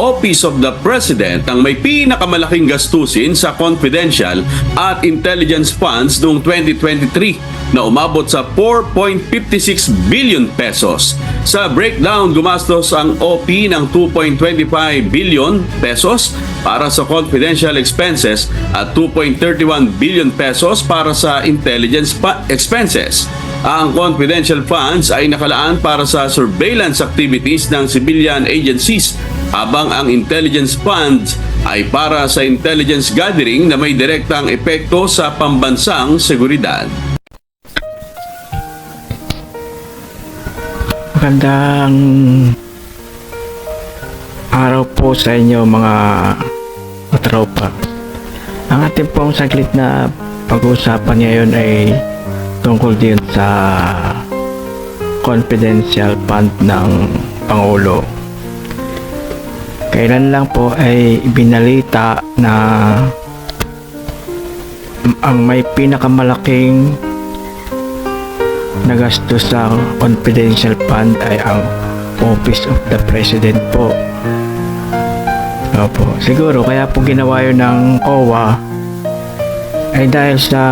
Office of the President ang may pinakamalaking gastusin sa confidential at intelligence funds noong 2023 na umabot sa 4.56 billion pesos. Sa breakdown, gumastos ang OP ng 2.25 billion pesos para sa confidential expenses at 2.31 billion pesos para sa intelligence expenses. Ang confidential funds ay nakalaan para sa surveillance activities ng civilian agencies, habang ang intelligence funds ay para sa intelligence gathering na may direktang epekto sa pambansang seguridad. Magandang araw po sa inyo mga tropa. Ang ating pong saglit na pag-uusapan ngayon ay tungkol din sa confidential fund ng Pangulo. Kailan lang po ay ibinalita na ang may pinakamalaking nagastos sa confidential fund ay ang Office of the President po. Opo, siguro kaya po ginawa yun ng OWA ay dahil sa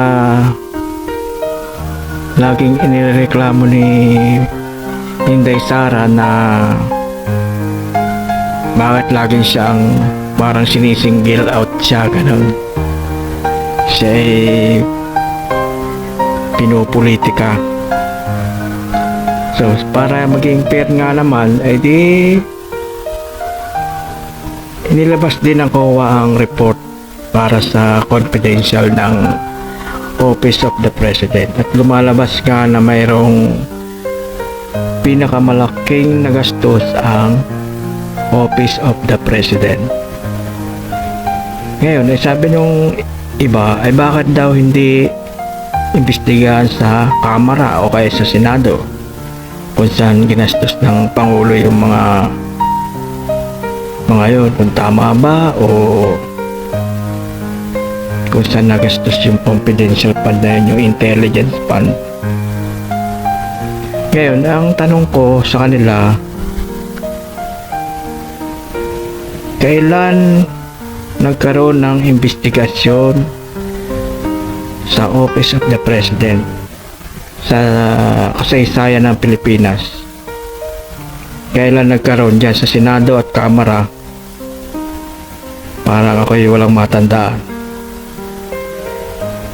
laging inireklamo ni Inday Sara na bakit laging siyang parang sinisingle out siya, ganun. Siya ay pinupolitika. So, para maging fair nga naman, ay di inilabas din ng COA ang report para sa confidential ng Office of the President. At lumalabas nga na mayroong pinakamalaking nagastos ang Office of the President. Ngayon, ay sabi nung iba, ay bakit daw hindi imbestigahan sa Kamara o kaya sa Senado kung saan ginastos ng Pangulo yung mga yun, kung tama ba o kung saan nagastos yung confidential fund na yun, yung intelligence fund. Ngayon, ang tanong ko sa kanila, kailan nagkaroon ng investigasyon sa Office of the President sa kasaysayan ng Pilipinas? Kailan nagkaroon dyan sa Senado at Kamara? Parang ako'y walang matandaan.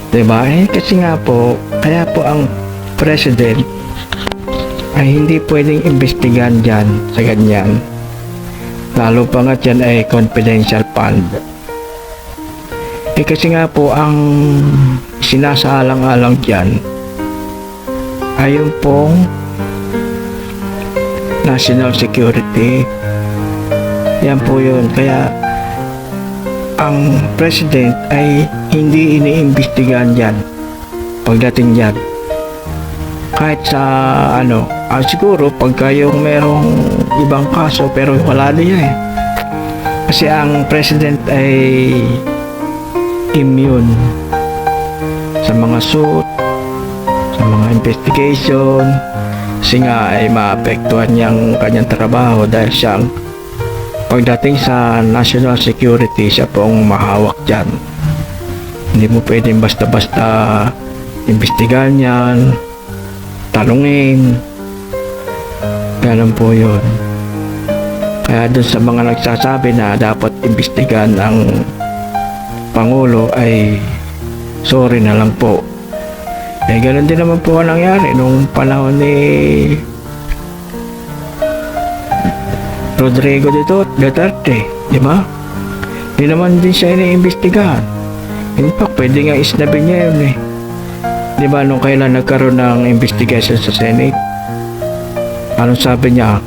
Diba? Kasi nga po, kaya po ang President ay hindi pwedeng imbestigahan dyan sa ganyan. Lalo pa nga dyan ay confidential fund. Kasi nga po ang sinasaalang-alang dyan ay yung pong national security. Yan po yun. Kaya ang President ay hindi iniimbestigahan dyan pagdating dyan. Kahit sa siguro pagka yung merong ibang kaso pero wala niya eh. Kasi ang President ay immune sa mga suit, sa mga investigation, kasi nga ay maapektuhan niyang kanyang trabaho dahil siyang pagdating sa national security, siya pong mahawak dyan. Hindi mo pwedeng basta-basta imbestigahan yan, talungin, ganun po yun. Kaya dun sa mga nagsasabi na dapat imbestigahan ang Pangulo ay sorry na lang po. Ganun din naman po ang nangyari nung panahon ni Rodrigo Duterte, di ba? Hindi naman din siya iniimbestigahan. In fact, pwede nga isnabin niya yun eh. Di ba nung kailan nagkaroon ng investigation sa Senate? Anong sabi niya?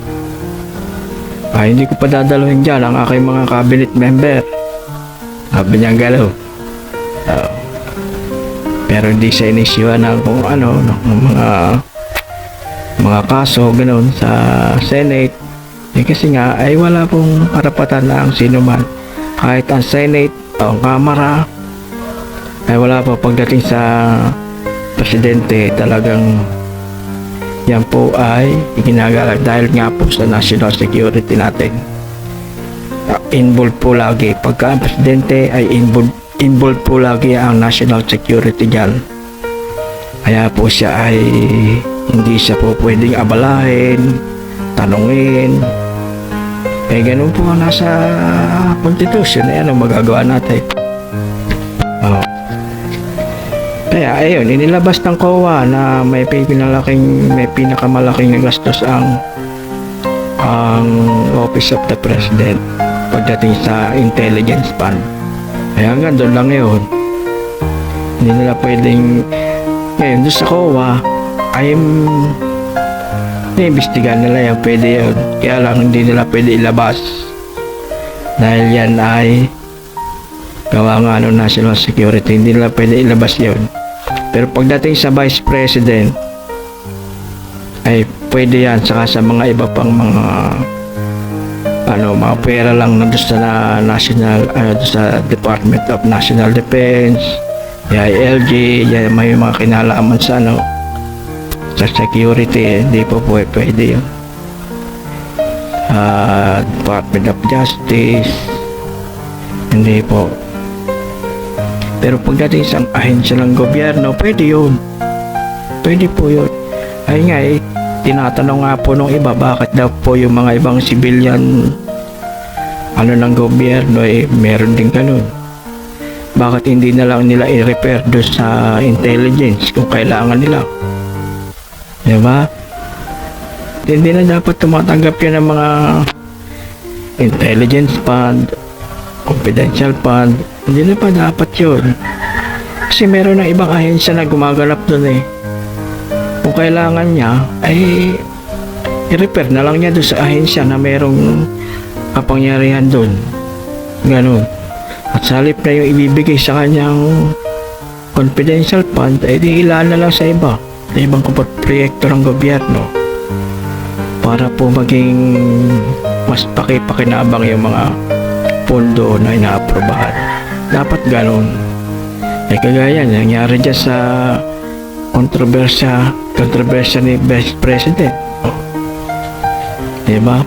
Hindi ko pa dadaluhin dyan ang aking mga cabinet member. Sabi niya galaw. Pero hindi siya inisiwa ng kung ng mga kaso ganoon sa Senate. Kasi nga ay wala pong karapatan na ang sino man, kahit ang Senate o ang Kamara, ay wala po pagdating sa Presidente. Talagang yan po ay ginagalag dahil nga po sa national security natin. involved po lagi. Pagka ang presidente ay involved po lagi ang national security dyan. Kaya po siya ay hindi siya po pwedeng abalahin, tanungin. Ganun po ang nasa constitution. Ano magagawa natin? Oh. Kaya ayun, inilabas ng COA na may pinakamalaking gastos ang Office of the President pagdating sa intelligence fund. Kaya hanggang doon lang yun. Hindi nila pwedeng ngayon doon sa COA ay iimbestigahan nila yan, pwede yun. Kaya lang hindi nila pwede ilabas dahil yan ay gawa nga ng national security, hindi nila pwede ilabas yun. Pero pagdating sa Vice President ay pwede yan, saka sa mga iba pang mga mga pera lang na doon sa national sa Department of National Defense, ILG, yan may mga kinalaman sa sa security, hindi po pwede yun. Department of Justice, hindi po. Pero pagdating sa ahensya ng gobyerno, pwede yun. Pwede po yun. Ay nga tinatanong nga po nung iba, bakit daw po yung mga ibang civilian ng gobyerno meron din ganun. Bakit hindi na lang nila i-repair doon sa intelligence kung kailangan nila? Diba? Hindi na dapat tumatanggap yan ng mga intelligence fund, confidential fund. Hindi na pa dapat yun. Kasi meron ng ibang ahensya na gumagalap doon Kung kailangan niya, ay i-repair na lang niya doon sa ahensya na merong kapangyarihan doon. Ganun. At sa halip na yung ibibigay sa kanyang confidential fund, ay di ilaan na lang sa iba. Sa ibang proyekto ng gobyerno. Para po maging mas pakipakinabang yung mga pondo na inaaprobahan. Dapat ganun. Kagaya nangyari dyan sa kontrobersya ni Vice President. Diba?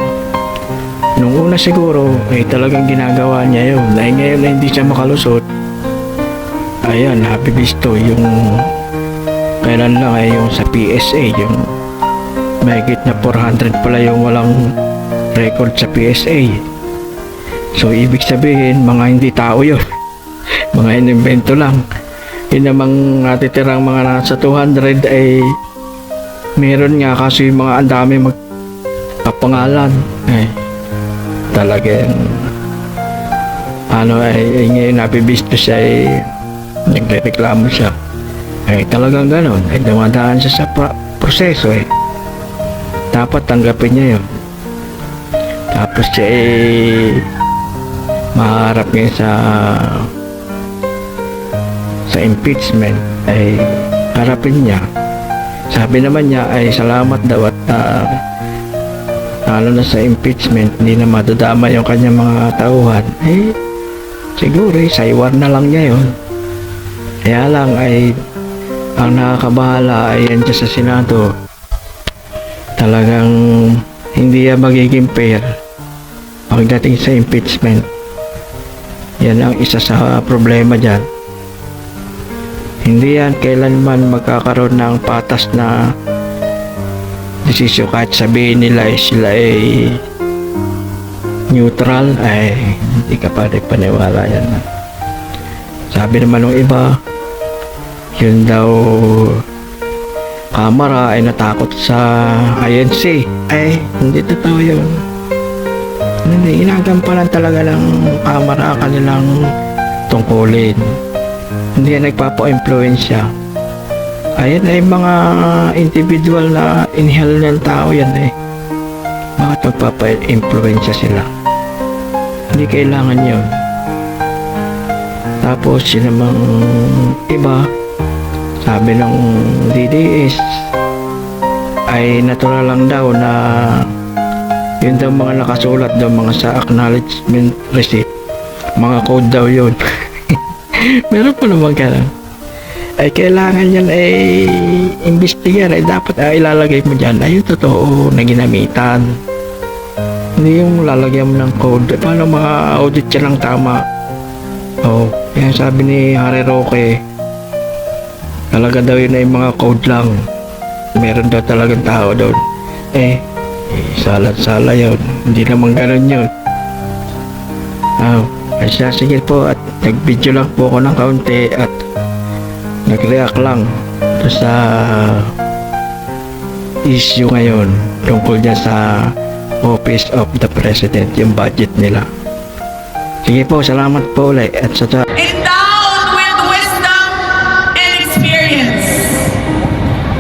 Nung una siguro, talagang ginagawa niya yun. Dahil ngayon na hindi siya makalusot, ayan, happy visto yung kailan lang yung sa PSA, yung mahigit na 400 pala yung walang record sa PSA. So, ibig sabihin, mga hindi tao yun. Mga inimbento lang. Yun namang natitirang mga nasa 200 ay meron nga kasi yung mga ang dami magpapangalan. Talagang ngayon nabibisto siya nagrereklamo siya. Talagang ganon. Dumadaan siya sa proseso Dapat tanggapin niya yun. Tapos siya maharap niya sa impeachment harapin niya. Sabi naman niya salamat daw at na sa impeachment hindi na madadama yung kanyang mga tauhan. Siguro saywar na lang niya yun. Kaya lang ang nakakabahala yan dyan sa Senado. Talagang hindi yan magiging fair pagdating sa impeachment. Yan ang isa sa problema dyan. Hindi yan kailanman magkakaroon ng patas na desisyon kahit sabihin nila sila neutral, hindi ka paniwala yan. Sabi naman ng iba, yun daw Kamara natakot sa INC. Hindi totoo yun. Hindi, inagampanan talaga ng Kamara kanilang tungkulin. Hindi yan nagpapa-influensya. Ayan mga individual na inhale ng tao yan Bakit magpapa-influensya sila? Hindi kailangan yun. Tapos yun namang iba, sabi ng DDS ay natural lang daw na yun daw mga nakasulat daw mga sa acknowledgement receipt, mga code daw yun. Meron pa naman ganun. Kailangan yan imbestigar, dapat ilalagay mo dyan yung totoo na ginamitan. Hindi yung lalagyan mo ng code. Paano ma-audit siya ng tama? Oh, yan sabi ni Harry Roque. Talaga daw yun ay mga code lang. Meron daw talagang tao doon. Salat-sala yun. Hindi naman ganun yun. Sige po at nag-video lang po ako ng kaunti at nag-react lang sa issue ngayon tungkol dyan sa Office of the President, yung budget nila. Sige po, salamat po ulit at sa Endowed with wisdom and experience.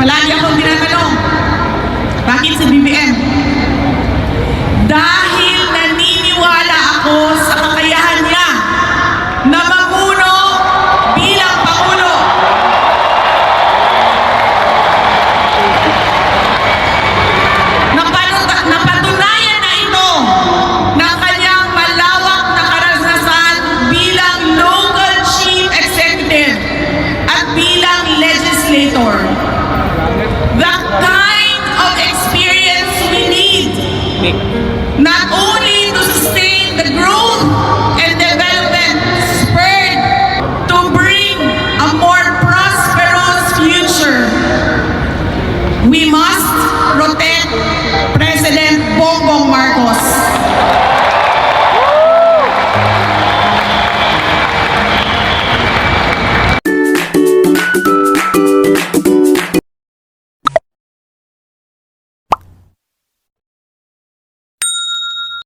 Palagi akong tinatanong, bakit sa BBM? Dahil naniniwala ako sa kakayahan niya na mamuno bilang Pangulo. Napatunayan na ito ng kanyang malawak na karanasan bilang local chief executive at bilang legislator.